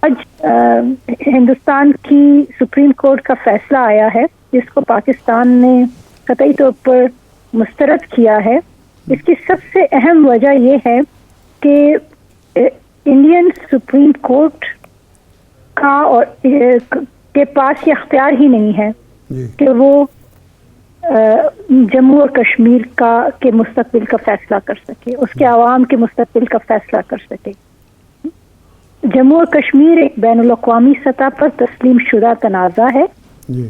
آج ہندوستان کی supreme court کا فیصلہ آیا ہے جس کو پاکستان نے قطعی طور پر مسترد کیا ہے. اس کی سب سے اہم وجہ یہ ہے کہ انڈین سپریم کورٹ کا اور کے پاس یہ اختیار ہی نہیں ہے کہ وہ جموں اور کشمیر کے مستقبل کا فیصلہ کر سکے, اس کے عوام کے مستقبل کا فیصلہ کر سکے. جموں اور کشمیر ایک بین الاقوامی سطح پر تسلیم شدہ تنازع ہے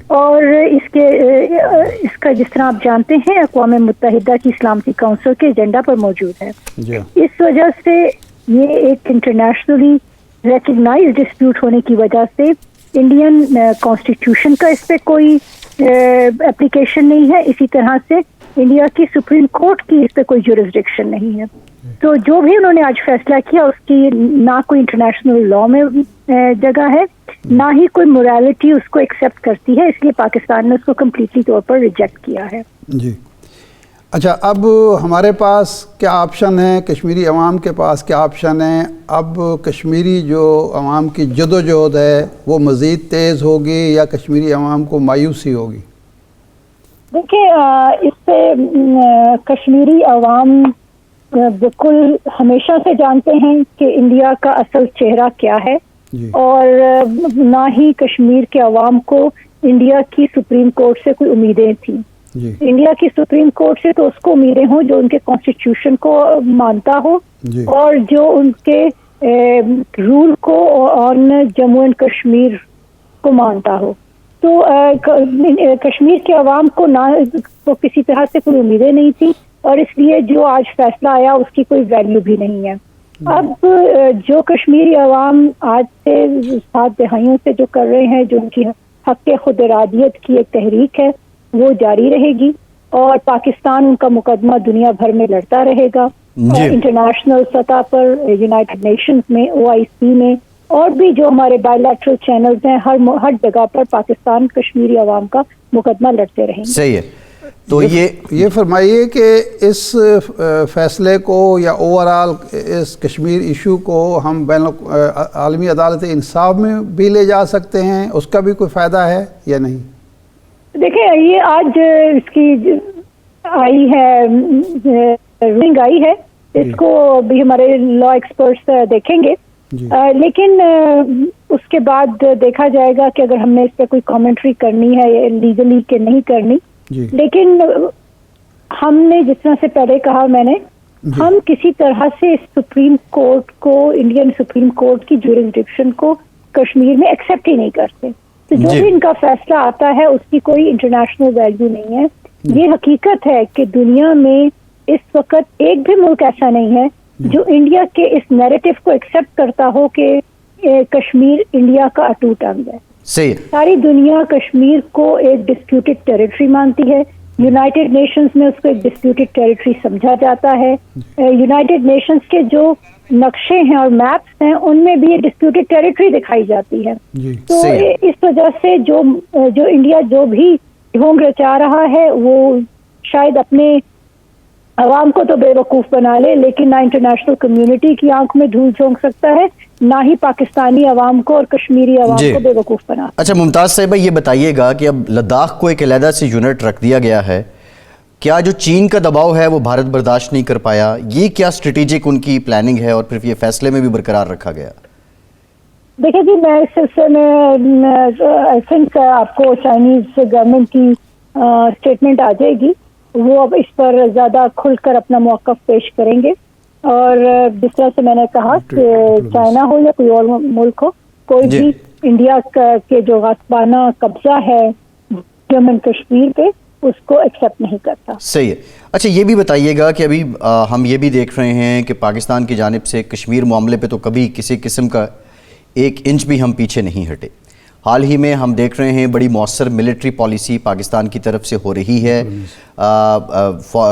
اور اس کا جس طرح آپ جانتے ہیں اقوام متحدہ کی سلامتی کونسل کے ایجنڈا پر موجود ہے. اس وجہ سے یہ ایک انٹرنیشنلی ریکگنائز ڈسپیوٹ ہونے کی وجہ سے انڈین کانسٹیٹیوشن کا اس پہ کوئی اپلیکیشن نہیں ہے. اسی طرح سے انڈیا کی سپریم کورٹ کی اس پہ کوئی جورسڈکشن نہیں ہے. تو جو بھی انہوں نے آج فیصلہ کیا اس کی نہ کوئی انٹرنیشنل لا میں جگہ ہے, نہ ہی کوئی موریلٹی اس کو ایکسیپٹ کرتی ہے, اس لیے پاکستان نے اس کو کمپلیٹلی طور پر ریجیکٹ کیا ہے. جی اچھا, اب ہمارے پاس کیا آپشن ہے, کشمیری عوام کے پاس کیا آپشن ہے؟ اب کشمیری جو عوام کی جدوجہد ہے وہ مزید تیز ہوگی یا کشمیری عوام کو مایوسی ہوگی؟ دیکھیں, اس سے کشمیری عوام بالکل ہمیشہ سے جانتے ہیں کہ انڈیا کا اصل چہرہ کیا ہے اور نہ ہی کشمیر کے عوام کو انڈیا کی سپریم کورٹ سے کوئی امیدیں تھیں. انڈیا کی سپریم کورٹ سے تو اس کو امیدیں ہوں جو ان کے کانسٹیٹیوشن کو مانتا ہو اور جو ان کے رول کو آن جموں اینڈ کشمیر کو مانتا ہو. تو کشمیر کے عوام کو نہ تو کسی طرح سے کوئی امیدیں نہیں تھی اور اس لیے جو آج فیصلہ آیا اس کی کوئی ویلیو بھی نہیں ہے. اب جو کشمیری عوام آج سے 7 دہائیوں سے جو کر رہے ہیں, جو ان کی حق خود ارادیت کی ایک تحریک ہے, وہ جاری رہے گی اور پاکستان ان کا مقدمہ دنیا بھر میں لڑتا رہے گا. انٹرنیشنل سطح پر یونائٹڈ نیشنز میں, OIC میں اور بھی جو ہمارے بائی لیٹرل چینلز ہیں, ہر جگہ پر پاکستان کشمیری عوام کا مقدمہ لڑتے رہیں گے. صحیح ہے. تو یہ فرمائیے کہ اس فیصلے کو یا اوورآل اس کشمیر ایشو کو ہم بین عالمی عدالت انصاف میں بھی لے جا سکتے ہیں, اس کا بھی کوئی فائدہ ہے یا نہیں؟ دیکھیں, یہ آج اس کی آئی ہے رولنگ آئی ہے, اس کو بھی ہمارے لا ایکسپرٹس دیکھیں گے, لیکن اس کے بعد دیکھا جائے گا کہ اگر ہم نے اس پہ کوئی کامنٹری کرنی ہے لیگلی کہ نہیں کرنی. لیکن ہم نے جس طرح سے پہلے کہا میں نے, ہم کسی طرح سے سپریم کورٹ کو, انڈین سپریم کورٹ کی جورسڈکشن کو کشمیر میں ایکسیپٹ ہی نہیں کرتے. تو جو بھی ان کا فیصلہ آتا ہے اس کی کوئی انٹرنیشنل ویلیو نہیں ہے. یہ حقیقت ہے کہ دنیا میں اس وقت ایک بھی ملک ایسا نہیں ہے جو انڈیا کے اس نیریٹو کو ایکسیپٹ کرتا ہو کہ کشمیر انڈیا کا اٹوٹ انگ ہے. ساری دنیا کشمیر کو ایک ڈسپیوٹڈ ٹیریٹری مانتی ہے. یونائٹڈ نیشنز میں اس کو ایک ڈسپیوٹڈ ٹیریٹری سمجھا جاتا ہے. یونائٹڈ نیشنز کے جو نقشے ہیں اور میپس ہیں ان میں بھی یہ ڈسپیوٹڈ ٹیریٹری دکھائی جاتی ہے. تو اس وجہ سے جو انڈیا جو بھی ڈھونگ رچا رہا ہے وہ شاید اپنے عوام کو تو بے وقوف بنا لے, لیکن نہ انٹرنیشنل کمیونٹی کی آنکھ میں دھول جھونک سکتا ہے, نہ ہی پاکستانی عوام کو اور کشمیری عوام کو بے وقوف بنا. اچھا ممتاز صاحبہ, یہ بتائیے گا کہ اب لداخ کو ایک علیحدہ سے یونٹ رکھ دیا گیا ہے, کیا جو چین کا دباؤ ہے وہ بھارت برداشت نہیں کر پایا؟ یہ کیا اسٹریٹجک ان کی پلاننگ ہے اور پھر یہ فیصلے میں بھی برقرار رکھا گیا؟ دیکھیں جی, میں اس سلسلے میں آئی تھنک آپ کو چائنیز گورنمنٹ کی اسٹیٹمنٹ آ جائے گی, وہ اب اس پر زیادہ کھل کر اپنا موقف پیش کریں گے. اور جس طرح سے میں نے کہا کہ چائنا ہو یا کوئی اور ملک ہو, کوئی بھی انڈیا کے جو غصبانہ قبضہ ہے جموں کشمیر پہ اس کو ایکسیپٹ نہیں کرتا. صحیح ہے. اچھا یہ بھی بتائیے گا کہ ابھی ہم یہ بھی دیکھ رہے ہیں کہ پاکستان کی جانب سے کشمیر معاملے پہ تو کبھی کسی قسم کا 1 انچ بھی ہم پیچھے نہیں ہٹے. حال ہی میں ہم دیکھ رہے ہیں بڑی مؤثر ملٹری پالیسی پاکستان کی طرف سے ہو رہی ہے,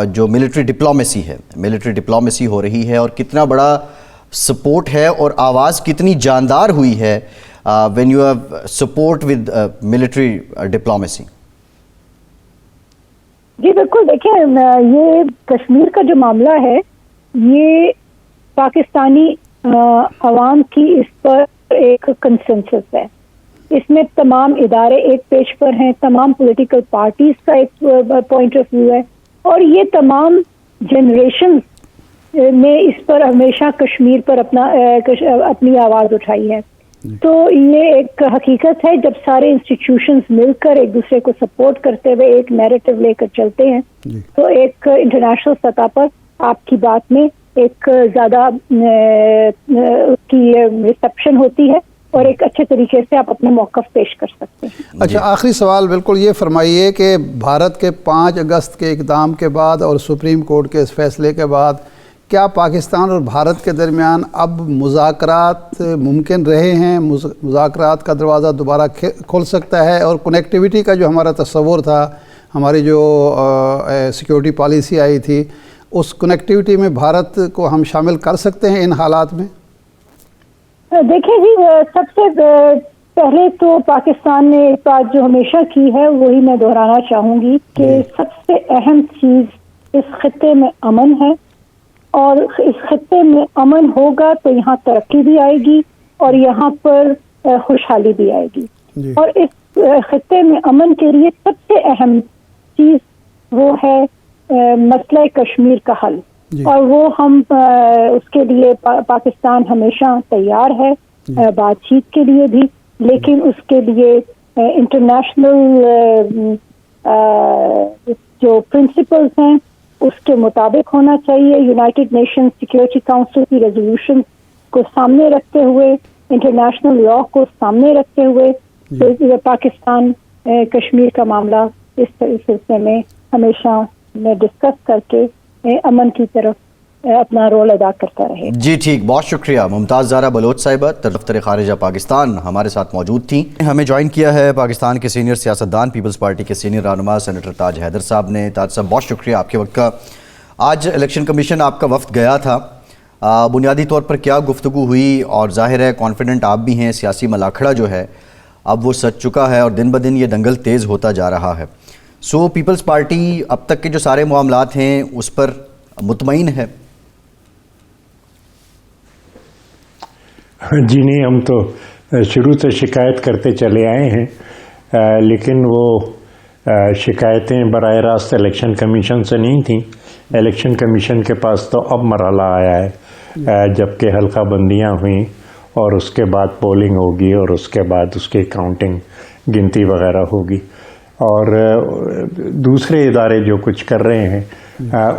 جو ملٹری ڈپلومیسی ہو رہی ہے, اور کتنا بڑا سپورٹ ہے اور آواز کتنی جاندار ہوئی ہے when you have support with military diplomacy. جی بالکل, دیکھیں یہ کشمیر کا جو معاملہ ہے یہ پاکستانی عوام کی اس پر ایک کنسنسس ہے. اس میں تمام ادارے ایک پیج پر ہیں, تمام پولیٹیکل پارٹیز کا ایک پوائنٹ آف ویو ہے, اور یہ تمام جنریشن نے اس پر ہمیشہ کشمیر پر اپنی آواز اٹھائی ہے. تو یہ ایک حقیقت ہے جب سارے انسٹیٹیوشنز مل کر ایک دوسرے کو سپورٹ کرتے ہوئے ایک نیریٹو لے کر چلتے ہیں تو ایک انٹرنیشنل سطح پر آپ کی بات میں ایک زیادہ اس کی ریسپشن ہوتی ہے اور ایک اچھے طریقے سے آپ اپنے موقف پیش کر سکتے ہیں. اچھا, آخری سوال بالکل یہ فرمائیے کہ بھارت کے 5 اگست کے اقدام کے بعد اور سپریم کورٹ کے اس فیصلے کے بعد کیا پاکستان اور بھارت کے درمیان اب مذاکرات ممکن رہے ہیں؟ مذاکرات کا دروازہ دوبارہ کھل سکتا ہے؟ اور کنیکٹیویٹی کا جو ہمارا تصور تھا, ہماری جو سیکیورٹی پالیسی آئی تھی, اس کنیکٹیویٹی میں بھارت کو ہم شامل کر سکتے ہیں ان حالات میں؟ دیکھیں جی, سب سے پہلے تو پاکستان نے ایک بات جو ہمیشہ کی ہے وہی میں دہرانا چاہوں گی کہ سب سے اہم چیز اس خطے میں امن ہے, اور اس خطے میں امن ہوگا تو یہاں ترقی بھی آئے گی اور یہاں پر خوشحالی بھی آئے گی. اور اس خطے میں امن کے لیے سب سے اہم چیز وہ ہے مسئلہ کشمیر کا حل, اور وہ ہم اس کے لیے پاکستان ہمیشہ تیار ہے بات چیت کے لیے بھی, لیکن اس کے لیے انٹرنیشنل جو پرنسپلز ہیں اس کے مطابق ہونا چاہیے. یونائٹڈ نیشن سیکیورٹی کاؤنسل کی ریزولوشن کو سامنے رکھتے ہوئے, انٹرنیشنل لا کو سامنے رکھتے ہوئے پاکستان کشمیر کا معاملہ اس سلسلے میں ہمیشہ ڈسکس کر کے امن کی طرف اپنا رول ادا کرتا رہے. جی ٹھیک, بہت شکریہ. ممتاز زہرا بلوچ صاحبہ دفتر خارجہ پاکستان ہمارے ساتھ موجود تھیں. ہمیں جوائن کیا ہے پاکستان کے سینئر سیاستدان پیپلز پارٹی کے سینئر رہنما سینیٹر تاج حیدر صاحب نے. تاج صاحب بہت شکریہ آپ کے وقت کا. آج الیکشن کمیشن آپ کا وفد گیا تھا, بنیادی طور پر کیا گفتگو ہوئی؟ اور ظاہر ہے کانفیڈنٹ آپ بھی ہیں, سیاسی ملاکھڑا جو ہے اب وہ سج چکا ہے اور دن بدن یہ دنگل تیز ہوتا جا رہا ہے. سو پیپلز پارٹی اب تک کے جو سارے معاملات ہیں اس پر مطمئن ہے؟ جی نہیں, ہم تو شروع سے شکایت کرتے چلے آئے ہیں, لیکن وہ شکایتیں براہ راست الیکشن کمیشن سے نہیں تھیں. الیکشن کمیشن کے پاس تو اب مرحلہ آیا ہے جب کہ حلقہ بندیاں ہوئیں اور اس کے بعد پولنگ ہوگی اور اس کے بعد اس کی کاؤنٹنگ گنتی وغیرہ ہوگی. اور دوسرے ادارے جو کچھ کر رہے ہیں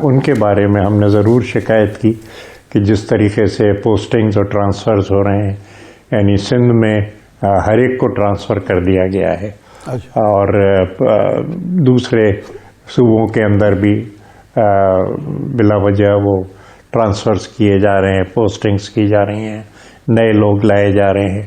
ان کے بارے میں ہم نے ضرور شکایت کی کہ جس طریقے سے پوسٹنگز اور ٹرانسفرز ہو رہے ہیں, یعنی سندھ میں ہر ایک کو ٹرانسفر کر دیا گیا ہے, اور دوسرے صوبوں کے اندر بھی بلا وجہ وہ ٹرانسفرز کیے جا رہے ہیں, پوسٹنگز کی جا رہی ہیں, نئے لوگ لائے جا رہے ہیں.